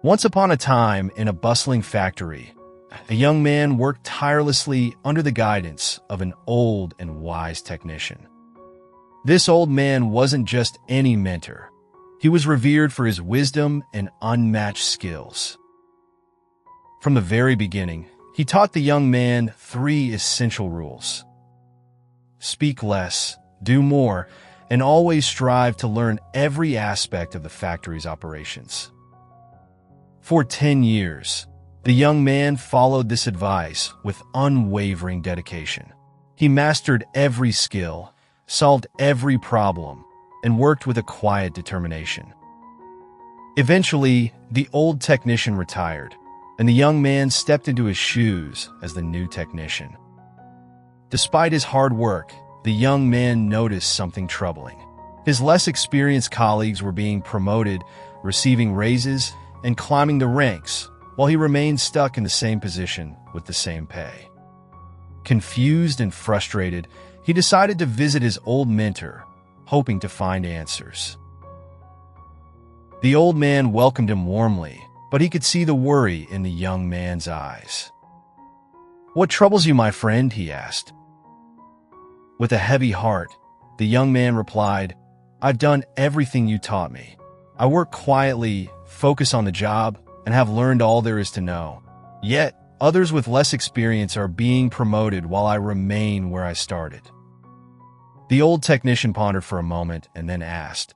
Once upon a time, in a bustling factory, a young man worked tirelessly under the guidance of an old and wise technician. This old man wasn't just any mentor. He was revered for his wisdom and unmatched skills. From the very beginning, he taught the young man 3 essential rules. Speak less, do more, and always strive to learn every aspect of the factory's operations. For 10 years, the young man followed this advice with unwavering dedication. He mastered every skill, solved every problem, and worked with a quiet determination. Eventually, the old technician retired, and the young man stepped into his shoes as the new technician. Despite his hard work, the young man noticed something troubling. His less experienced colleagues were being promoted, receiving raises, and climbing the ranks, while he remained stuck in the same position with the same pay. Confused and frustrated, he decided to visit his old mentor, hoping to find answers. The old man welcomed him warmly, but he could see the worry in the young man's eyes. "What troubles you, my friend?" he asked. With a heavy heart, the young man replied, "I've done everything you taught me. I work quietly, focus on the job, and have learned all there is to know. Yet, others with less experience are being promoted while I remain where I started." The old technician pondered for a moment and then asked,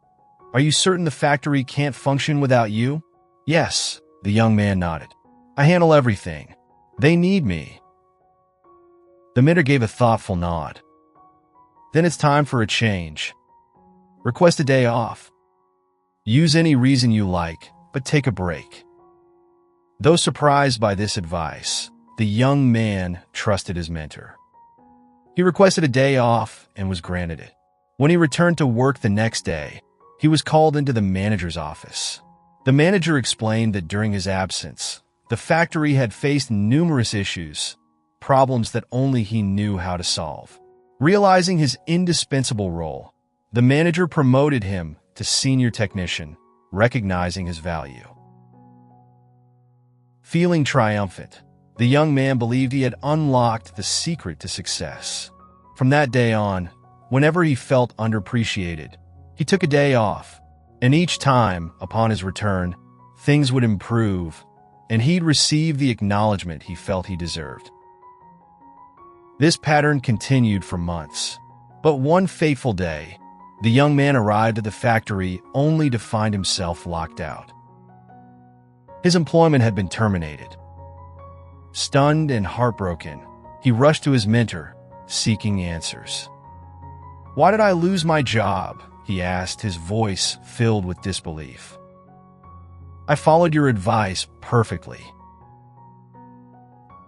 "Are you certain the factory can't function without you?" "Yes," the young man nodded. "I handle everything. They need me." The mentor gave a thoughtful nod. "Then it's time for a change. Request a day off. Use any reason you like, but take a break." Though surprised by this advice, the young man trusted his mentor. He requested a day off and was granted it. When he returned to work the next day, he was called into the manager's office. The manager explained that during his absence, the factory had faced numerous issues, problems that only he knew how to solve. Realizing his indispensable role, the manager promoted him to senior technician, recognizing his value. Feeling triumphant, the young man believed he had unlocked the secret to success. From that day on, whenever he felt underappreciated, he took a day off, and each time, upon his return, things would improve, and he'd receive the acknowledgement he felt he deserved. This pattern continued for months, but one fateful day, the young man arrived at the factory only to find himself locked out. His employment had been terminated. Stunned and heartbroken, he rushed to his mentor, seeking answers. "Why did I lose my job?" he asked, his voice filled with disbelief. "I followed your advice perfectly."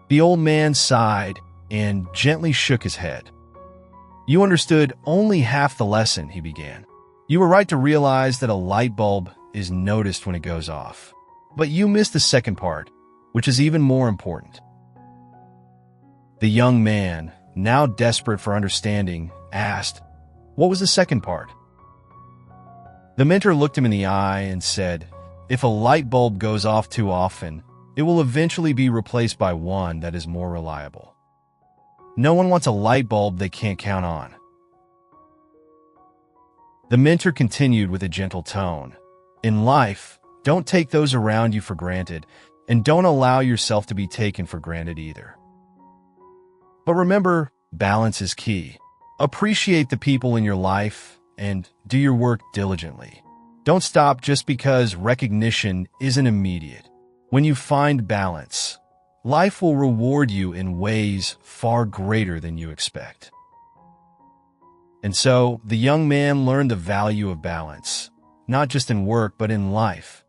The old man sighed and gently shook his head. "You understood only half the lesson," he began. "You were right to realize that a light bulb is noticed when it goes off. But you missed the second part, which is even more important." The young man, now desperate for understanding, asked, "What was the second part?" The mentor looked him in the eye and said, "If a light bulb goes off too often, it will eventually be replaced by one that is more reliable. No one wants a light bulb they can't count on." The mentor continued with a gentle tone, "In life, don't take those around you for granted, and don't allow yourself to be taken for granted either. But remember, balance is key. Appreciate the people in your life and do your work diligently. Don't stop just because recognition isn't immediate. When you find balance, life will reward you in ways far greater than you expect." And so, the young man learned the value of balance, not just in work but in life.